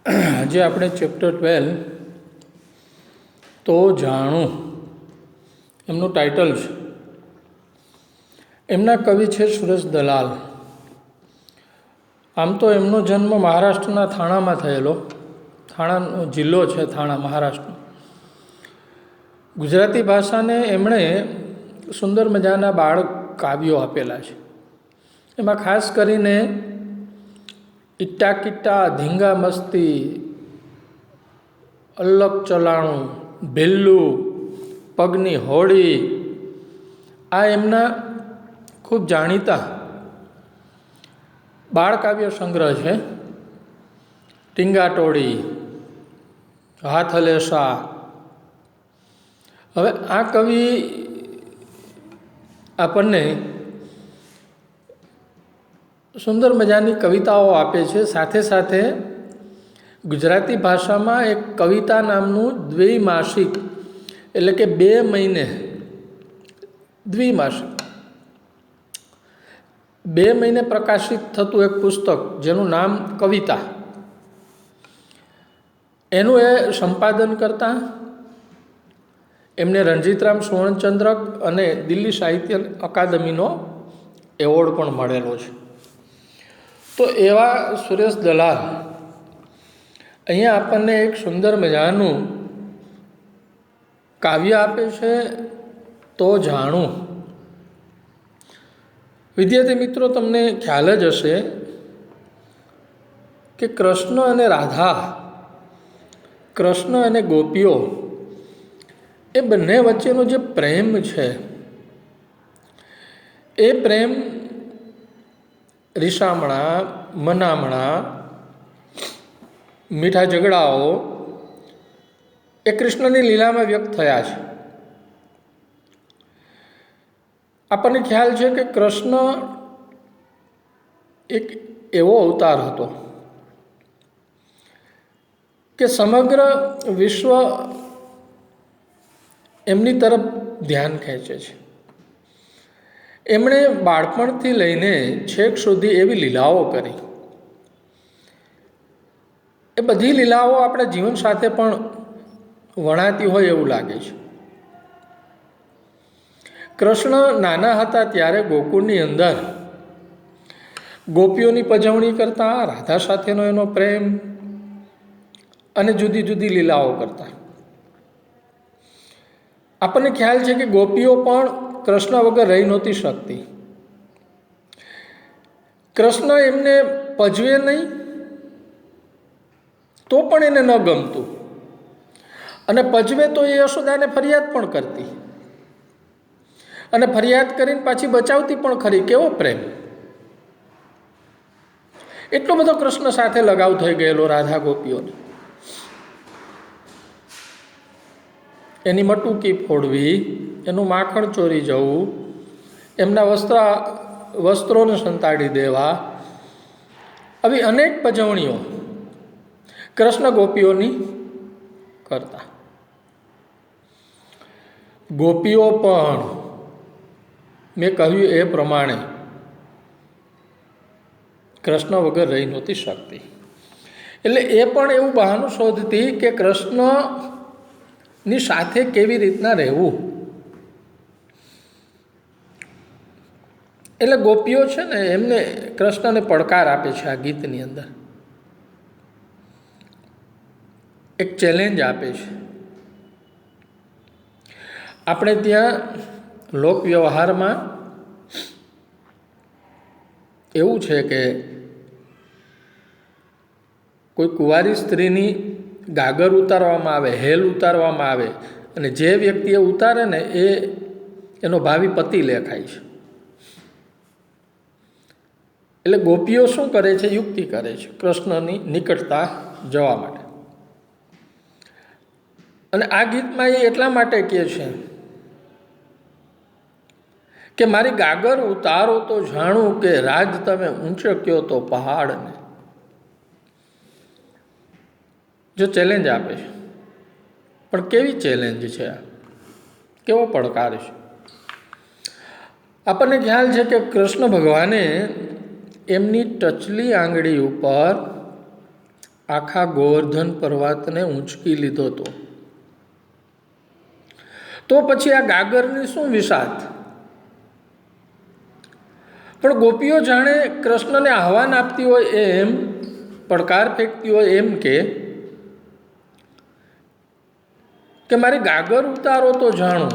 આજે આપણે ચેપ્ટર 12 તો જાણું એમનું ટાઇટલ છે. એમના કવિ છે સુરેશ દલાલ. આમ તો એમનો જન્મ મહારાષ્ટ્રના થાણામાં થયેલો. થાણાનો જિલ્લો છે થાણા, મહારાષ્ટ્ર. ગુજરાતી ભાષાને એમણે સુંદર મજાના બાળ કાવ્યો આપેલા છે. એમાં ખાસ કરીને ઇટ્ટા કિટ્ટા, ધીંગા મસ્તી, અલ્લક ચલાણું, ભેલ્લું, પગની હોળી, આ એમના ખૂબ જાણીતા બાળકાવ્ય સંગ્રહ છે. ટીંગાટોળી, હાથલેસા. હવે આ કવિ આપણને સુંદર મજાની કવિતાઓ આપે છે. સાથે સાથે ગુજરાતી ભાષામાં એક કવિતા નામનું દ્વિમાસિક, એટલે કે 2 મહિને દ્વિમાસિક 2 મહિને પ્રકાશિત થતું એક પુસ્તક જેનું નામ કવિતા, એનું એ સંપાદન કરતા એમને રણજીતરામ સુવર્ણચંદ્રક અને દિલ્હી સાહિત્ય અકાદમીનો એવોર્ડ પણ મળેલો છે. તો એવા સુરેશ દલાલ અહીંયા આપણને એક સુંદર મજાનું કાવ્ય આપે છે, તો જાણું. વિદ્યાર્થી મિત્રો, તમને ખ્યાલ જ હશે કે કૃષ્ણ અને રાધા, કૃષ્ણ અને ગોપીઓ, એ બંને વચ્ચેનો જે પ્રેમ છે, એ પ્રેમ રીસામણા, મનામણા, મીઠા ઝઘડાઓ એ કૃષ્ણની લીલામાં વ્યક્ત થયા છે. આપણને ખ્યાલ છે કે કૃષ્ણ એક એવો અવતાર હતો કે સમગ્ર વિશ્વ એમની તરફ ધ્યાન ખેંચે છે. એમણે બાળપણથી લઈને છેક સુધી એવી લીલાઓ કરી. એ બધી લીલાઓ આપણા જીવન સાથે પણ વણાતી હોય એવું લાગે છે. કૃષ્ણ નાના હતા ત્યારે ગોકુળની અંદર ગોપીઓની પજવણી કરતા, રાધા સાથેનો એનો પ્રેમ અને જુદી જુદી લીલાઓ કરતા. આપણને ખ્યાલ છે કે ગોપીઓ પણ કૃષ્ણ વગર રહી નહોતી શકતી. કૃષ્ણ એમને પજવે નહીં તો પણ એને ન ગમતું, અને પજવે તો એ યશોદાને ફરિયાદ પણ કરતી, અને ફરિયાદ કરીને પાછી બચાવતી પણ ખરી. કેવો પ્રેમ! એટલો બધો કૃષ્ણ સાથે લગાવ થઈ ગયેલો રાધા ગોપીઓને. એની મટુકી ફોડવી, એનું માખણ ચોરી જવું, એમના વસ્ત્રોને સંતાડી દેવા, આવી અનેક પજવણીઓ કૃષ્ણ ગોપીઓની કરતા. ગોપીઓ પણ મેં કહ્યું એ પ્રમાણે કૃષ્ણ વગર રહી નહોતી શકતી. એટલે એ પણ એવું બહાનું શોધતી કે કૃષ્ણની સાથે કેવી રીતના રહેવું. એટલે ગોપીઓ છે ને એમને કૃષ્ણને પડકાર આપે છે. આ ગીતની અંદર એક ચેલેન્જ આપે છે. આપણે ત્યાં લોક વ્યવહારમાં એવું છે કે કોઈ કુંવારી સ્ત્રીની ગાગર ઉતારવામાં આવે, હેલ ઉતારવામાં આવે, અને જે વ્યક્તિ એ ઉતારે ને એનો ભાવિ પતિ લેખાય છે. એટલે ગોપીઓ શું કરે છે? યુક્તિ કરે છે કૃષ્ણની નિકટતા જવા માટે. અને આ ગીતમાં એ એટલા માટે કહે છે કે મારી ગાગર ઉતારો તો જાણું કે રાજ તમે ઊંચક્યો તો પહાડને. જો ચેલેન્જ આપે છે, પણ કેવી ચેલેન્જ છે? કેવો પડકાર છે? આપણને ખ્યાલ છે કે કૃષ્ણ ભગવાને એમની ટચલી આંગળી ઉપર આખા ગોવર્ધન પર્વતને ઊંચકી લીધો હતો. તો પછી આ ગાગરની શું વિસાત? પણ ગોપીઓ જાણે કૃષ્ણને આહવાન આપતી હોય એમ, પડકાર ફેંકતી હોય એમ કે મારી ગાગર ઉતારો તો જાણો,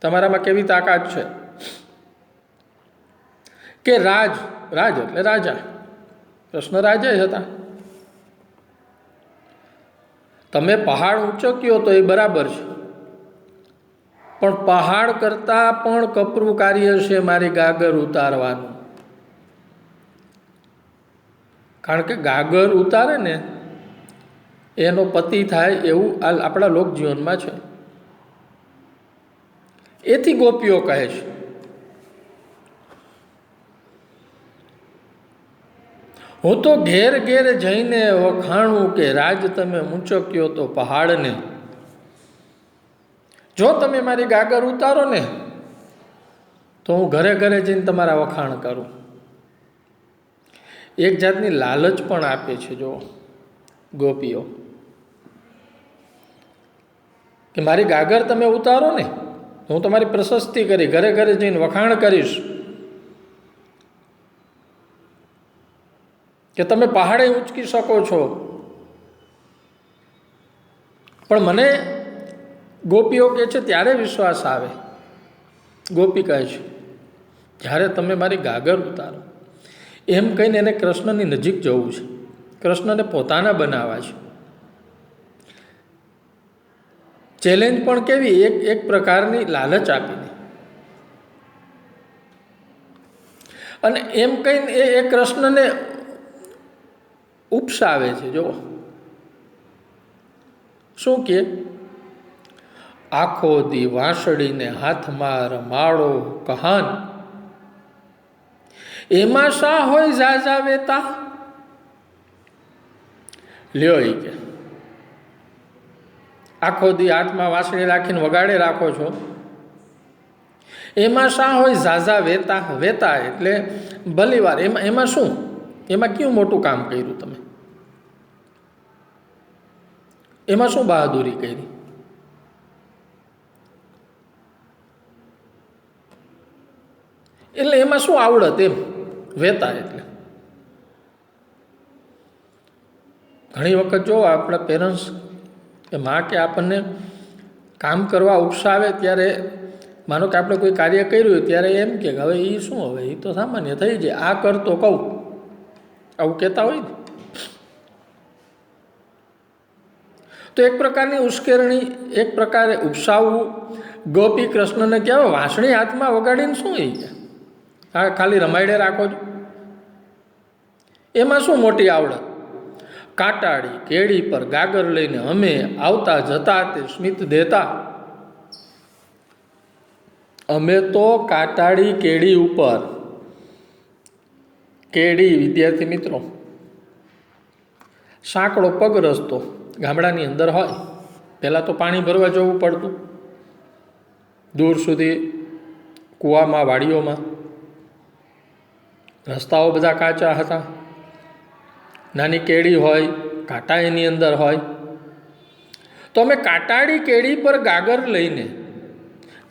તમારામાં કેવી તાકાત છે. કે રાજ એટલે રાજા, કૃષ્ણ રાજા હતા. તમે પહાડ ઊંચક્યો તો એ બરાબર છે, પણ પહાડ કરતાં પણ કપરું કાર્ય છે મારી ગાગર ઉતારવાનું. કારણ કે ગાગર ઉતારે ને એનો પતિ થાય એવું આપણા લોકજીવનમાં છે. એથી ગોપીઓ કહે છે હું તો ઘેર ઘેર જઈને વખાણું કે રાજ તમે ઊંચક્યો તો પહાડને. જો તમે મારી ગાગર ઉતારો ને તો હું ઘરે ઘરે જઈને તમારા વખાણ કરું. એક જાતની લાલચ પણ આપે છે જો ગોપીઓ, કે મારી ગાગર તમે ઉતારો ને હું તમારી પ્રશસ્તિ કરી, ઘરે ઘરે જઈને વખાણ કરીશ કે તમે પહાડે ઊંચકી શકો છો. પણ મને ગોપીઓ કહે છે ત્યારે વિશ્વાસ આવે, ગોપી કહે છે જ્યારે તમે મારી ગાગર ઉતારો. એમ કહીને એને કૃષ્ણની નજીક જવું છે, કૃષ્ણને પોતાના બનાવવા છે. ચેલેન્જ પણ કેવી, એક પ્રકારની લાલચ આપીને. અને એમ કહીને એ કૃષ્ણને ઉપસાવે છે. જો શું કે આખો દી વાંસળીને હાથમાં રમાડો કહાન, એમાં શા હોય ઝાઝા વેતા. લ્યો એ કે આખો દી હાથમાં વાંસળી રાખીને વગાડે રાખો છો, એમાં શા હોય ઝાઝા વેતા. વેતા એટલે ભલી વાર, એમાં શું, એમાં કયું મોટું કામ કર્યું તમે, એમાં શું બહાદુરી કરી. એટલે એમાં શું આવડત એમ. વેતા એટલે ઘણી વખત જો આપણા પેરેન્ટ્સ કે માં કે આપણને કામ કરવા ઉકસાવે ત્યારે, માનો કે આપણે કોઈ કાર્ય કર્યું ત્યારે એમ કે હવે એ શું, હવે એ તો સામાન્ય થઈ જાય, આ કર તો કહું, આવું કહેતા હોય ને. તો એક પ્રકારની ઉશ્કેરણી, એક પ્રકારે ઉપસાવવું. ગોપી કૃષ્ણને કહેવાય વાંસળી હાથમાં વગાડીને શું એ આ ખાલી રમાડે રાખો છો, એમાં શું મોટી આવડત. કાટાળી કેળી પર ગાગર લઈને અમે આવતા જતા તે સ્મિત દેતા. અમે તો કાટાળી કેળી ઉપર, કેળી વિદ્યાર્થી મિત્રો સાંકડો પગ રસ્તો ગામડાની અંદર હોય. પહેલાં તો પાણી ભરવા જવું પડતું દૂર સુધી, કૂવામાં, વાડીઓમાં. રસ્તાઓ બધા કાચા હતા, નાની કેળી હોય, કાંટા એની અંદર હોય. તો અમે કાટાળી કેળી પર ગાગર લઈને,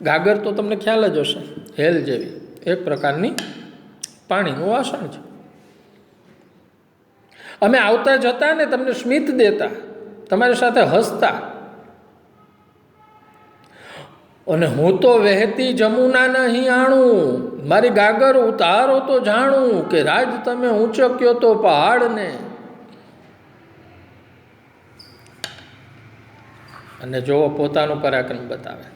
ગાગર તો તમને ખ્યાલ જ હશે, હેલ જેવી એક પ્રકારની પાણીનું વાસણ છે. અમે આવતા જતા ને તમને સ્મિત દેતા, તમારી સાથે હસતા. અને હું તો વહેતી જમુના નહીં આણું, મારી ગાગર ઉતારો તો જાણું કે રાજ તમે ઊંચક્યો તો પહાડને. અને જો પોતાનું પરાક્રમ બતાવે.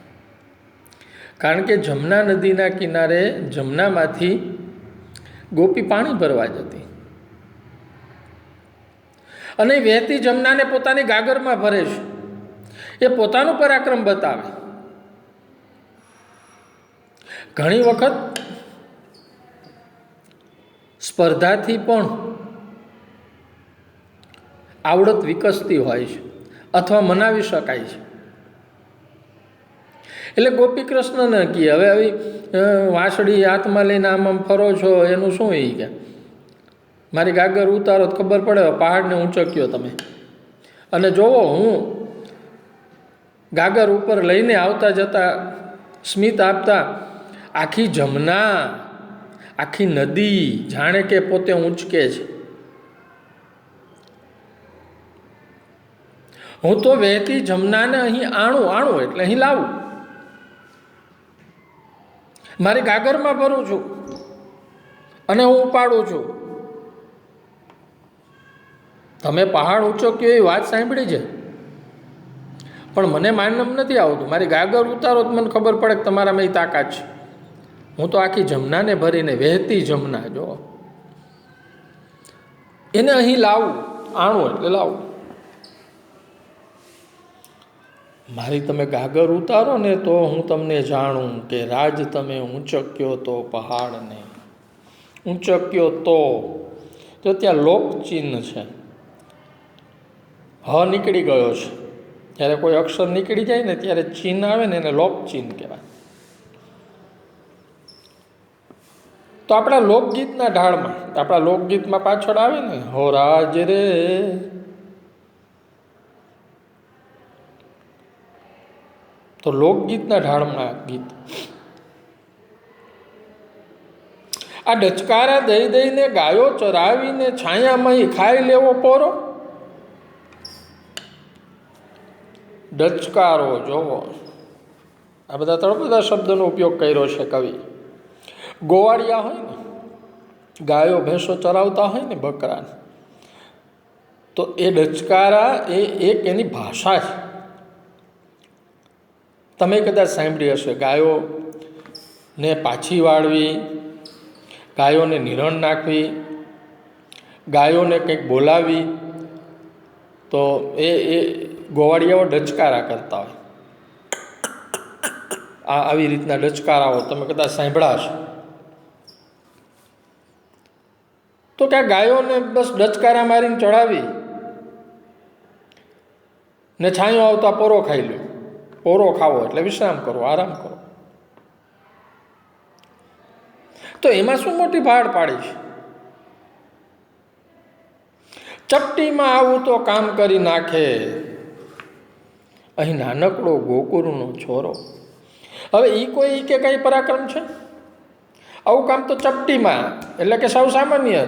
કારણ કે જમના નદીના કિનારે જમનામાંથી ગોપી પાણી ભરવા જતી અને વહેતી જમનાને પોતાની ગાગરમાં ભરે છે. એ પોતાનું પરાક્રમ બતાવે. ઘણી વખત સ્પર્ધાથી પણ આવડત વિકસતી હોય છે અથવા મનાવી શકાય છે. એટલે ગોપી કૃષ્ણને કહે હવે આવી વાંસળી હાથમાં લઈને આમ ફરો છો એનું શું એ કે મારી ગાગર ઉતારો તો ખબર પડે પહાડને ઊંચક્યો તમે. અને જોવો, હું ગાગર ઉપર લઈને આવતા જતા સ્મિત આપતા આખી જમના, આખી નદી જાણે કે પોતે ઊંચકે છે. હું તો વહેતી જમનાને અહીં આણું એટલે અહીં લાવું, મારી ગાગરમાં ભરું છું અને હું ઉપાડું છું. તમે પહાડ ઊંચક્યો એ વાત સાંભળી છે, પણ મને માનમ નથી આવતું. મારી ગાગર ઉતારો તો મને ખબર પડે કે તમારામાં એ તાકાત છે. હું તો આખી જમનાને ભરીને, વહેતી જમના, જો એને અહીં લાવું, આણું એટલે લાવું. મારી તમે ગાગર ઉતારો ને તો હું તમને જાણું કે રાજ તમે ઊંચક્યો તો પહાડને, ઊંચક્યો તો ત્યાં લોક ચિહ્ન છે. હ નીકળી ગયો છે. જ્યારે કોઈ અક્ષર નીકળી જાય ને ત્યારે ચિહ્ન આવે ને એને લોક ચિહ્ન કહેવાય. તો આપણા લોકગીતના ઢાળમાં, આપણા લોકગીતમાં પાછળ આવે ને, હો રાજ રે, તો લોકગીતના ઢાળમાં ગીત. આ ડચકારા દઈ દઈને ગાયો ચરાવીને છાયામાં ખાઈ લેવો પોરો. ડચકારો જોવો, આ બધા તળપદા શબ્દનો ઉપયોગ કર્યો છે કવિ. ગોવાળિયા હોય ને, ગાયો ભેંસો ચરાવતા હોય ને, બકરા, તો એ ડચકારા એ એક એની ભાષા છે. તમે કદાચ સાંભળી હશે, ગાયોને પાછી વાળવી, ગાયોને નિરણ નાખવી, ગાયોને કંઈક બોલાવી, તો એ ગોવાળિયાઓ ડચકારા કરતા હોય. આવી રીતના ડચકારાઓ તમે કદાચ સાંભળ્યા હશે. તો કે ગાયોને બસ ડચકારા મારીને ચડાવી ને છાંયો આવતા પોરો ખાઈ લો. પોરો ખાવો એટલે વિશ્રામ કરો, આરામ કરો. તો એમાં શું મોટી ભાડ પાડી છે? ચપટીમાં આવું તો કામ કરી નાખે, અહીં નાનકડો ગોકુળનો છોરો. હવે એ કોઈ કે કઈ પરાક્રમ છે? આવું કામ તો ચપટીમાં, એટલે કે સૌ સામાન્ય,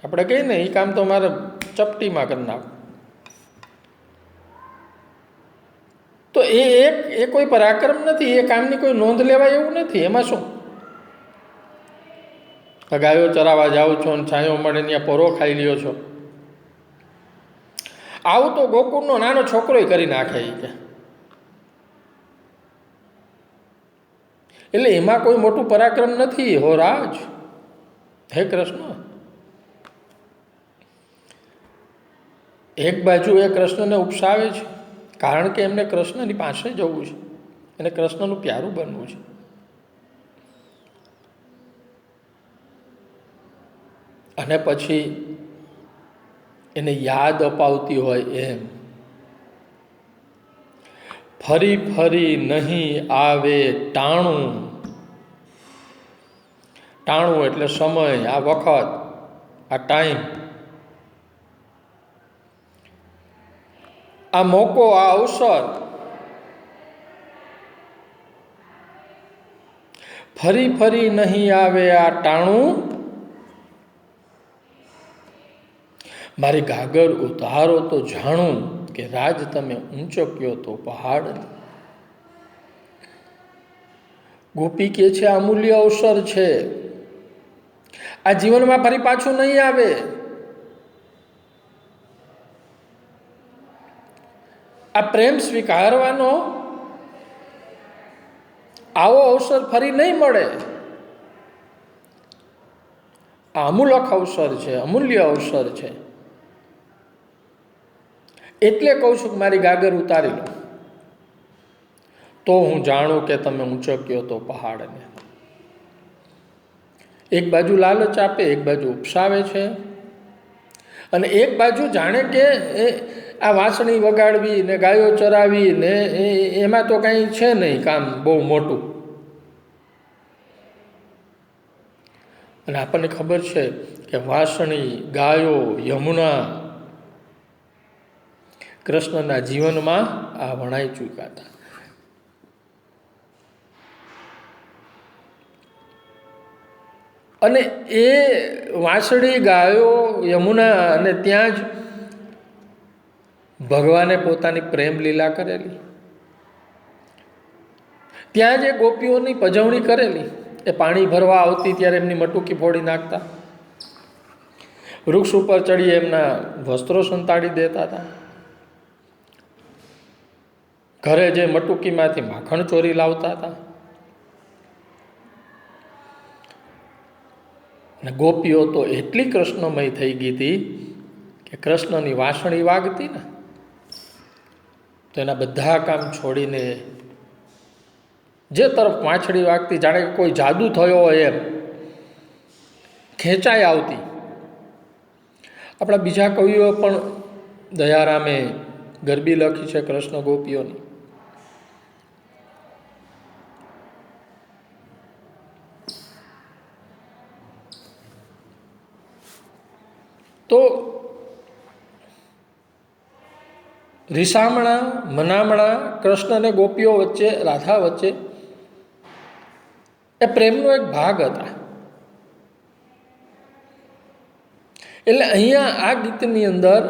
આપણે કહીએ ને એ કામ તો મારે ચપટીમાં કરી નાખો. તો એ કોઈ પરાક્રમ નથી, એ કામની કોઈ નોંધ લેવાય એવું નથી. એમાં શું, ગાયો ચરાવવા જાઓ છો અને છાંયો મળે ત્યાં પોરો ખાઈ લ્યો છો, આવું તો ગોકુળનો નાનો છોકરો કરી નાખે કે. એટલે એમાં કોઈ મોટું પરાક્રમ નથી. હો રાજ, હે કૃષ્ણ. એક બાજુ એ કૃષ્ણને ઉપસાવે છે, કારણ કે એમને કૃષ્ણની પાસે જવું છે, એને કૃષ્ણનું પ્યારું બનવું છે. અને પછી એને યાદ અપાવતી હોય એમ, ફરી ફરી નહીં આવે ટાણું. ટાણું એટલે સમય, આ વખત, આ ટાઈમ, આ મોકો, આ અવસર. ફરી ફરી નહીં આવે આ ટાણું, મારી ગાગર ઉતારો તો જાણું કે રાજ તમે ઊંચક્યો તો પહાડ. ગોપી કે છે અમૂલ્ય અવસર છે, આ જીવનમાં ફરી પાછું નહીં આવે. આ પ્રેમ સ્વીકારવાનો આવો અવસર ફરી નહીં મળે. આ અમૂલક અવસર છે, અમૂલ્ય અવસર છે. એટલે કહું છું કે મારી ગાગર ઉતારી લો, તો હું જાણું કે તમે ઊંચક્યો તો પહાડને. એક બાજુ લાલચ આપે, એક બાજુ ઉપસાવે છે, અને એક બાજુ જાણે કે આ વાંસળી વગાડવી ને ગાયો ચરાવી ને એમાં તો કાંઈ છે નહીં કામ બહુ મોટું. અને આપણને ખબર છે કે વાસણી, ગાયો, યમુના કૃષ્ણના જીવનમાં આ વણાઈ ચૂક્યા હતા. અને એ વાંસળી, ગાયો, યમુના અને ત્યાં જ ભગવાને પોતાની પ્રેમ લીલા કરેલી. ત્યાં જે ગોપીઓની પજવણી કરેલી, એ પાણી ભરવા આવતી ત્યારે એમની મટુકી ફોડી નાખતા, વૃક્ષ ઉપર ચડી એમના વસ્ત્રો સંતાડી દેતા હતા, ઘરે જે મટુકીમાંથી માખણ ચોરી લાવતા હતા. અને ગોપીઓ તો એટલી કૃષ્ણમય થઈ ગઈ હતી કે કૃષ્ણની વાંસળી વાગતી ને તો એના બધા કામ છોડીને જે તરફ વાંસળી વાગતી જાણે કે કોઈ જાદુ થયો હોય એમ ખેંચાઈ આવતી. આપણા બીજા કવિઓ પણ દયારામે ગરબી લખી છે કૃષ્ણ ગોપીઓની. તો રીસામણા, મનામણા કૃષ્ણ અને ગોપીઓ વચ્ચે, રાધા વચ્ચે એ પ્રેમનો એક ભાગ હતા. એટલે અહીંયા આ ગીતની અંદર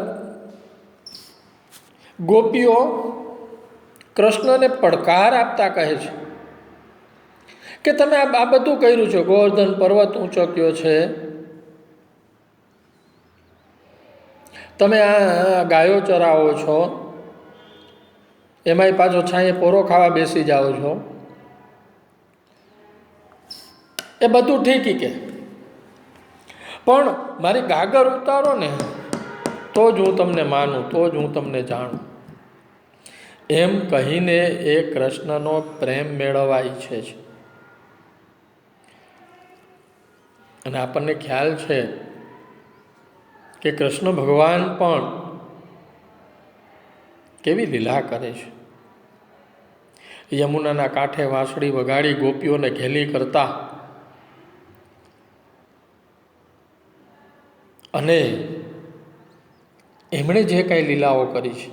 ગોપીઓ કૃષ્ણને પડકાર આપતા કહે છે કે તમે આ બધું કર્યું છે, ગોવર્ધન પર્વત ઊંચો કયો છે, તમે આ ગાયો ચરાવો છો, એમાંય પાછો છાંયે પોરો ખાવા બેસી જાઓ છો, એ બધું ઠીક કે પણ મારી ગાગર ઉતારો ને તો જ હું તમને માનું, તો જ હું તમને જાણું, એમ કહીને એ કૃષ્ણનો પ્રેમ મેળવવા ઈચ્છે છે. અને આપણને ખ્યાલ છે કે કૃષ્ણ ભગવાન પણ કેવી લીલા કરે છે. યમુનાના કાંઠે વાંસળી વગાડી ગોપીઓને ઘેલી કરતા અને એમણે જે કાંઈ લીલાઓ કરી છે,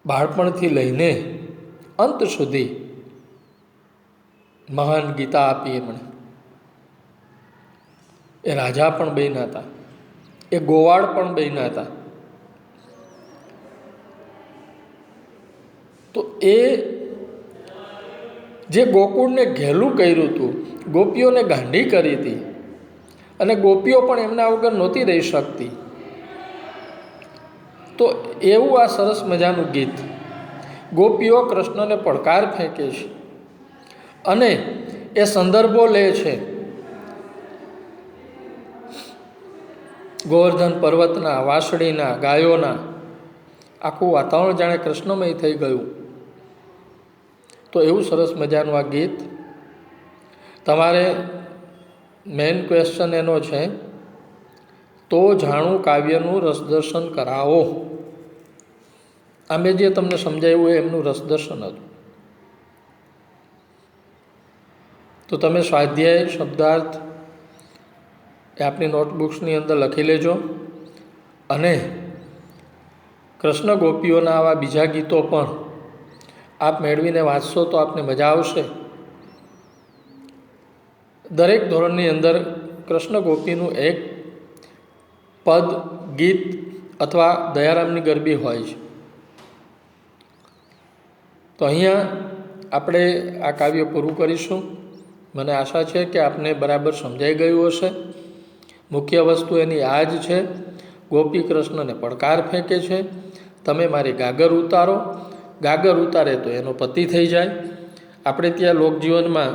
બાળપણથી લઈને અંત સુધી મહાન ગીતા આપી એમણે. એ રાજા પણ બન્યા હતા, એ ગોવાળ પણ બન્યા હતા. તો એ જે ગોકુળને ઘેલું કર્યું હતું, ગોપીઓને ગાંડી કરી હતી, અને ગોપીઓ પણ એમના વગર નહોતી રહી શકતી. તો એવું આ સરસ મજાનું ગીત ગોપીઓ કૃષ્ણને પડકાર ફેંકે છે અને એ સંદર્ભો લે છે ગોવર્ધન પર્વતના, વાંસળીના, ગાયોના. આખું વાતાવરણ જાણે કૃષ્ણમય થઈ ગયું. તો એવું સરસ મજાનું આ ગીત. તમારે મેઇન ક્વેશ્ચન એનો છે, તો જાણું કાવ્યનું રસદર્શન કરાવો. આ મેં જે તમને સમજાવ્યું એ એમનું રસદર્શન હતું. તો તમે સ્વાધ્યાય, શબ્દાર્થ એ આપની નોટબુક્સની અંદર લખી લેજો. અને કૃષ્ણ ગોપીઓના આવા બીજા ગીતો પણ આપ મેળવીને વાંચશો તો આપને મજા આવશે. દરેક ધોરણની અંદર કૃષ્ણ ગોપીનું એક પદ, ગીત અથવા દયારામની ગરબી હોય છે. તો અહીંયા આપણે આ કાવ્ય પૂરું કરીશું. મને આશા છે કે આપને બરાબર સમજાઈ ગયું હશે. મુખ્ય વસ્તુ એની આ જ છે, ગોપી કૃષ્ણને પડકાર ફેંકે છે, તમે મારી ગાગર ઉતારો. ગાગર ઉતારે તો એનો પતિ થઈ જાય. આપણે ત્યાં લોકજીવનમાં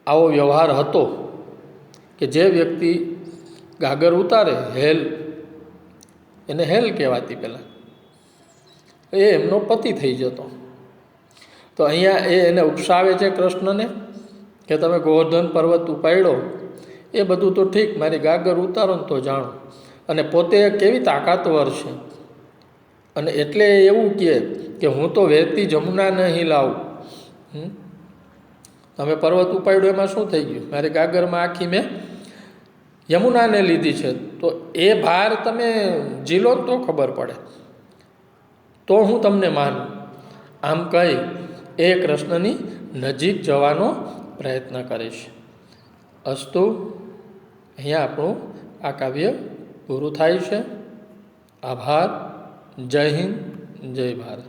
આવો વ્યવહાર હતો કે જે વ્યક્તિ ગાગર ઉતારે, હેલ, એને હેલ કહેવાતી પહેલાં, એ એમનો પતિ થઈ જતો. તો અહીંયા એને ઉપસાવે છે કૃષ્ણને કે તમે ગોવર્ધન પર્વત ઉપાડ્યો, એ બધું તો ઠીક, મારી ગાગર ઉતારો ને તો જાણો. અને પોતે કેવી તાકાતવર છે. અને એટલે એવું કહે કે હું તો વહેતી જમુના નહીં લાવું. તમે પર્વત ઉપાડ્યો એમાં શું થઈ ગયું? મારી ગાગરમાં આખી મેં યમુનાને લીધી છે. તો એ ભાર તમે ઝીલો તો ખબર પડે, તો હું તમને માનું. આમ કહી એ કૃષ્ણની નજીક જવાનો પ્રયત્ન કરીશ. અસ્તુ, અહીંયા આપણું આ કાવ્ય પૂરું થાય છે. આભાર. જય હિન્દ, જય ભારત.